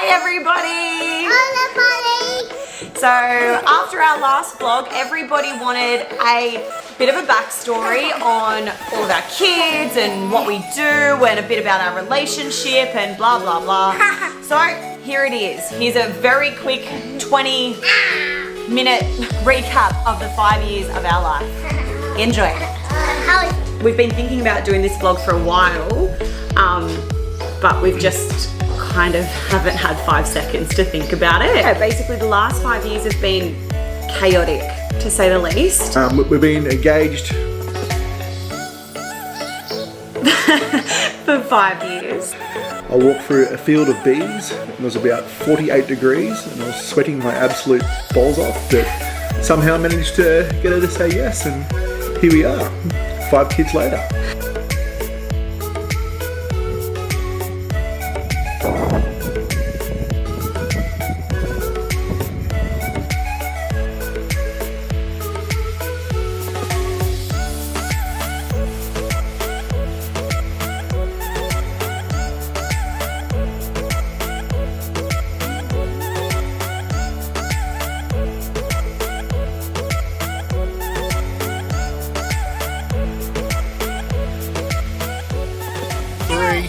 Hi everybody! So after our last vlog, everybody wanted a bit of a backstory on all of our kids and what we do and a bit about our relationship and blah blah blah. So here it is. Here's a very quick 20-minute recap of the 5 years of our life. Enjoy. We've been thinking about doing this vlog for a while, but we've just kind of haven't had 5 seconds to think about it. So basically the last 5 years have been chaotic, to say the least. We've been engaged for 5 years. I walked through a field of bees and it was about 48 degrees and I was sweating my absolute balls off, but somehow I managed to get her to say yes, and here we are, 5 kids later.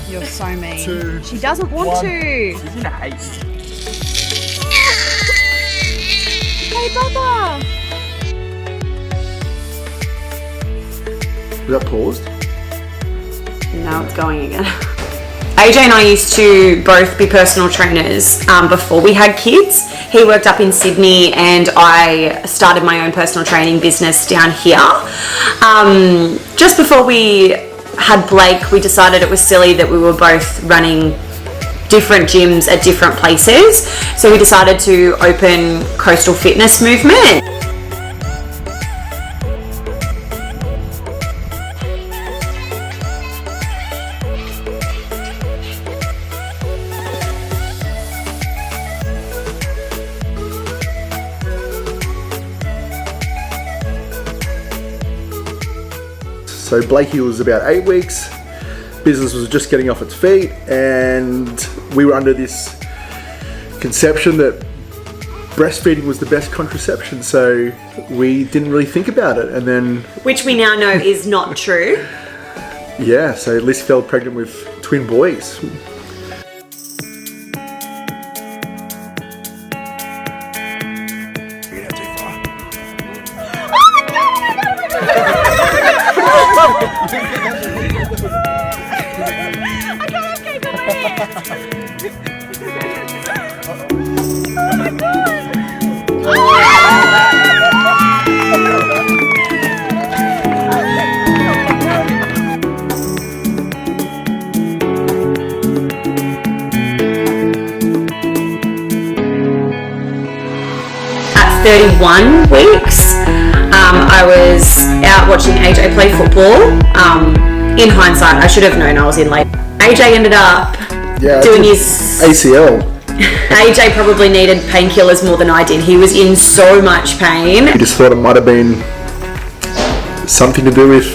You're so mean. 2, she doesn't want 1. to. She's in a hate. Hey, Bubba. Was that paused? No, it's going again. AJ and I used to both be personal trainers before we had kids. He worked up in Sydney and I started my own personal training business down here. Just before we had Blake, we decided it was silly that we were both running different gyms at different places. So we decided to open Coastal Fitness Movement. So Blakey was about 8 weeks, business was just getting off its feet, and we were under this conception that breastfeeding was the best contraception, so we didn't really think about it. And then, which we now know is not true. Yeah, so Liz fell pregnant with twin boys. At 31 weeks, I was out watching AJ play football. In hindsight, I should have known I was in labour. AJ ended up doing his ACL. AJ probably needed painkillers more than I did. He was in so much pain. We just thought it might have been something to do with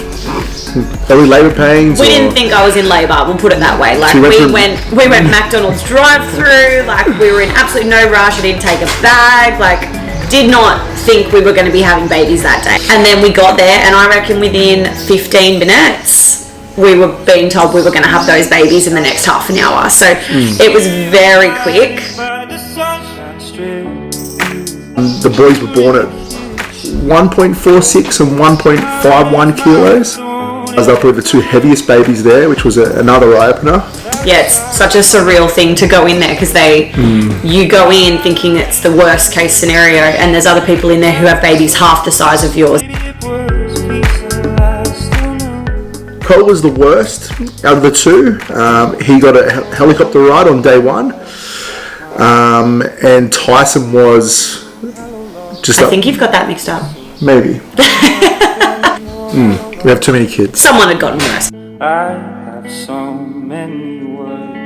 early labour pains. We didn't think I was in labour, we'll put it that way. Like we went McDonald's drive-through, like we were in absolutely no rush. I didn't take a bag, like did not think we were going to be having babies that day. And then we got there and I reckon within 15 minutes we were being told we were going to have those babies in the next half an hour. So it was very quick. The boys were born at 1.46 and 1.51 kilos. They were probably the 2 heaviest babies there, which was another eye-opener. Yeah, it's such a surreal thing to go in there because you go in thinking it's the worst case scenario and there's other people in there who have babies half the size of yours. Cole was the worst out of the 2. He got a helicopter ride on day 1. And Tyson was just... I think you've got that mixed up. Maybe. We have too many kids. Someone had gotten worse. I have so many words.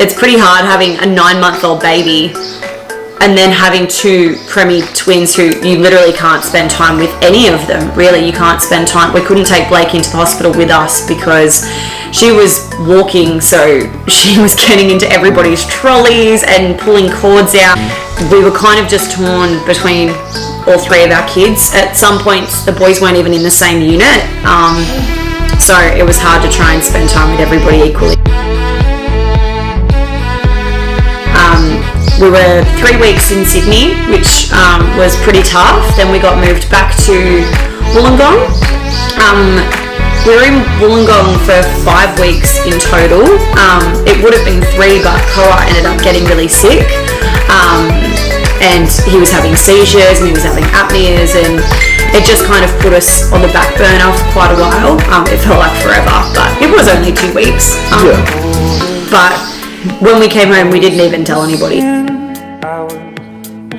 It's pretty hard having a 9-month-old baby and then having two preemie twins who you literally can't spend time with any of them, really. You can't spend time. We couldn't take Blake into the hospital with us because she was walking, so she was getting into everybody's trolleys and pulling cords out. We were kind of just torn between all three of our kids. At some points, the boys weren't even in the same unit, so it was hard to try and spend time with everybody equally. We were 3 weeks in Sydney, which was pretty tough. Then we got moved back to Wollongong. We were in Wollongong for 5 weeks in total. It would have been 3, but Koa ended up getting really sick. And he was having seizures and he was having apneas, and it just kind of put us on the back burner for quite a while. It felt like forever, but it was only 2 weeks. But when we came home, we didn't even tell anybody.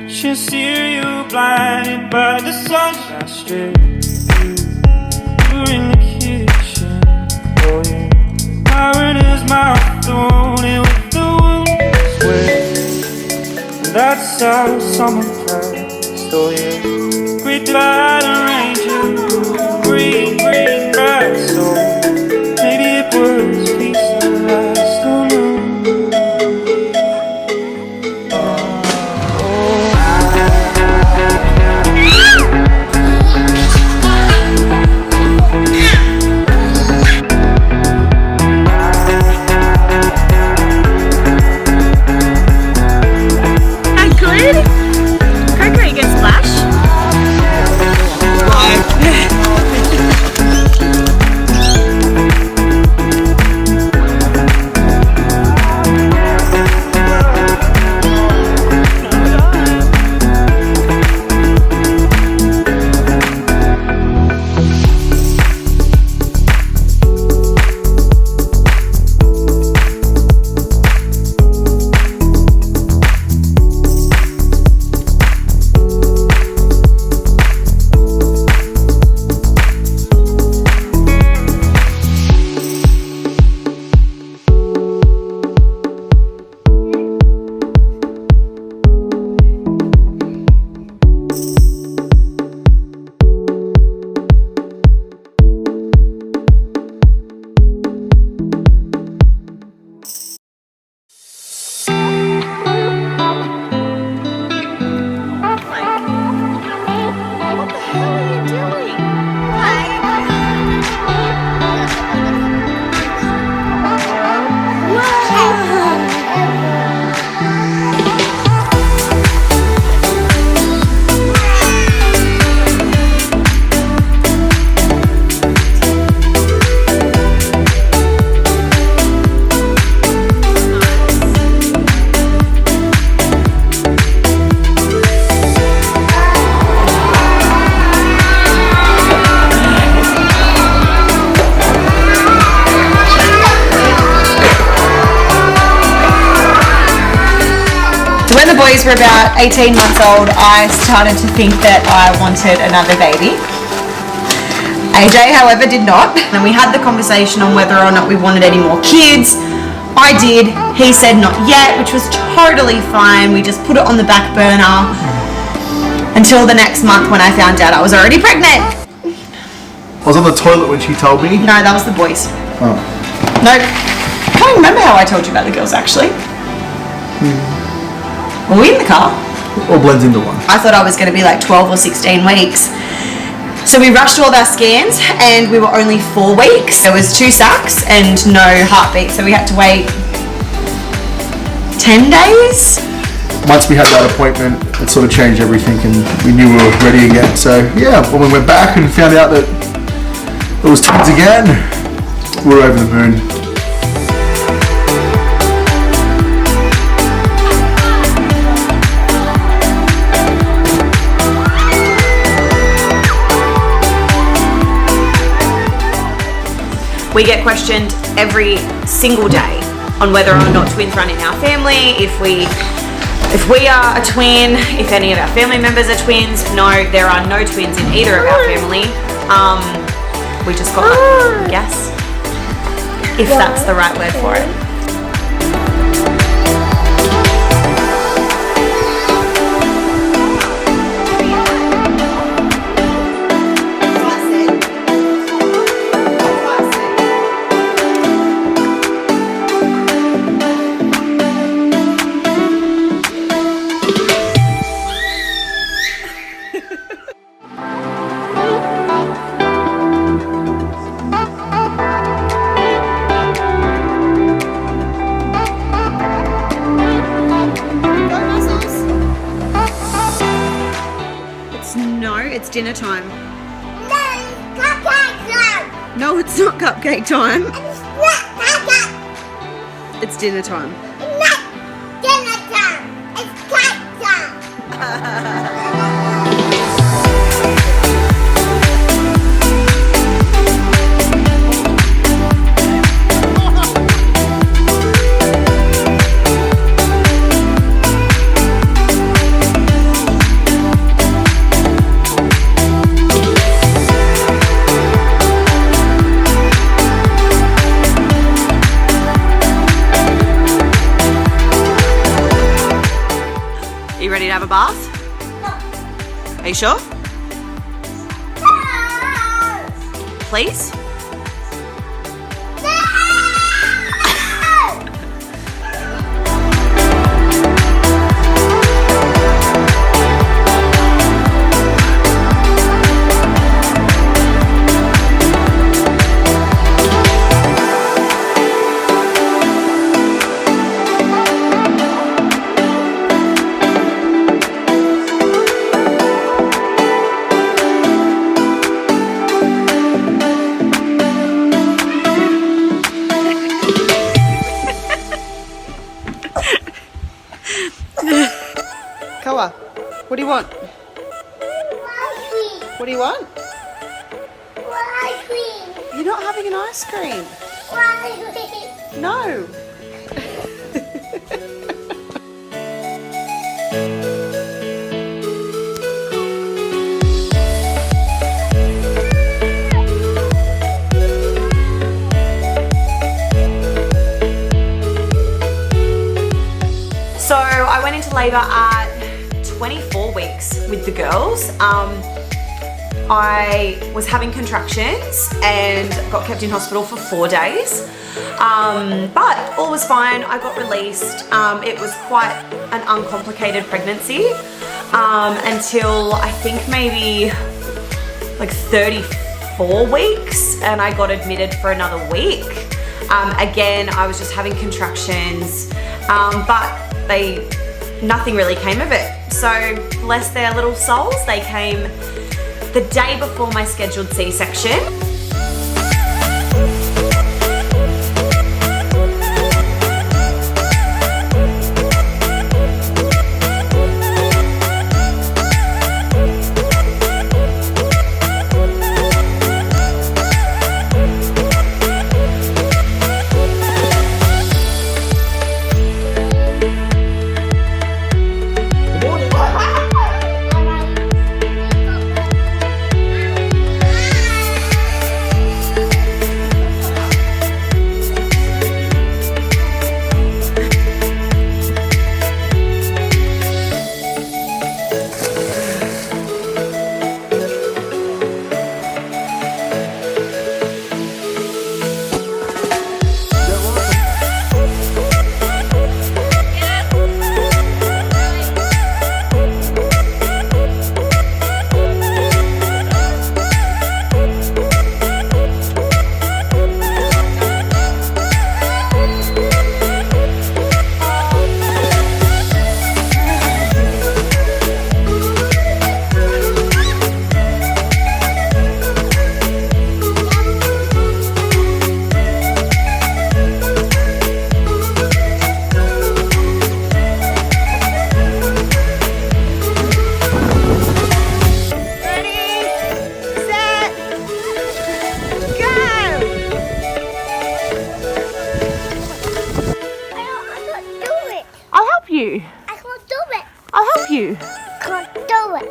Just hear you blinded by the sunshine strip. You're in the kitchen, oh yeah. Iron is my thorn and with the wounds wet. That's how someone passed, oh yeah. Great divide arranger, green back soul. Maybe it was peace at last, oh no. When the boys were about 18 months old, I started to think that I wanted another baby. AJ, however, did not. And we had the conversation on whether or not we wanted any more kids. I did. He said not yet, which was totally fine. We just put it on the back burner until the next month when I found out I was already pregnant. I was on the toilet when she told me. No, that was the boys. Oh. No, I can't remember how I told you about the girls actually. Were we in the car? All blends into one. I thought I was going to be like 12 or 16 weeks. So we rushed all of our scans and we were only 4 weeks. There was 2 sacs and no heartbeat, so we had to wait 10 days. Once we had that appointment, it sort of changed everything and we knew we were ready again. So yeah, when we went back and found out that it was twins again, we were over the moon. We get questioned every single day on whether or not twins run in our family, if we are a twin, if any of our family members are twins. No, there are no twins in either of our family. We just got lucky, I guess, if that's the right word for it. dinner time. No, it's cupcake time. No, it's not cupcake time. It's not cupcake. It's dinner time. It's not dinner time. It's cake time. Are you ready to have a bath? Are you sure? Please? Koa, what do you want? What do you want? Ice cream. You're not having an ice cream. Ice cream. No. So I went into labour at 24 weeks with the girls. I was having contractions and got kept in hospital for 4 days. But all was fine. I got released. It was quite an uncomplicated pregnancy until I think maybe like 34 weeks, and I got admitted for another week. Again, I was just having contractions, but nothing really came of it. So bless their little souls, they came the day before my scheduled C-section. I can't do it. I'll help you. Can't do it.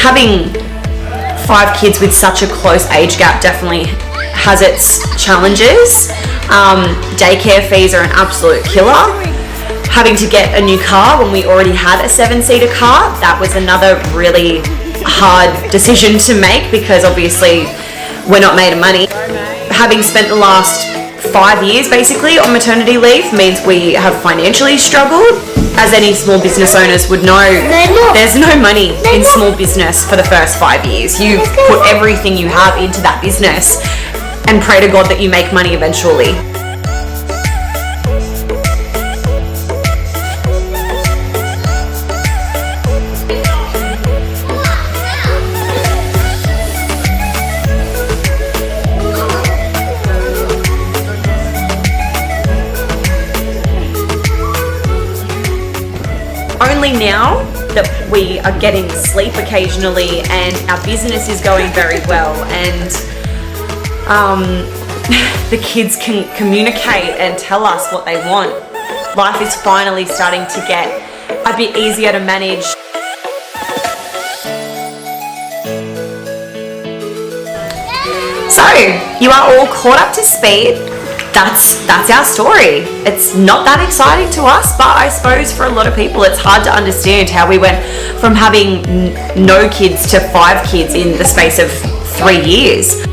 having 5 kids with such a close age gap definitely has its challenges. Daycare fees are an absolute killer. Having to get a new car when we already had a 7-seater car, that was another really hard decision to make because obviously we're not made of money. Having spent the last 5 years basically on maternity leave means we have financially struggled. As any small business owners would know, there's no money in small business for the first 5 years. You put everything you have into that business and pray to God that you make money eventually. Only now that we are getting sleep occasionally and our business is going very well and the kids can communicate and tell us what they want. Life is finally starting to get a bit easier to manage. So, you are all caught up to speed. That's our story. It's not that exciting to us, but I suppose for a lot of people it's hard to understand how we went from having no kids to 5 kids in the space of 3 years.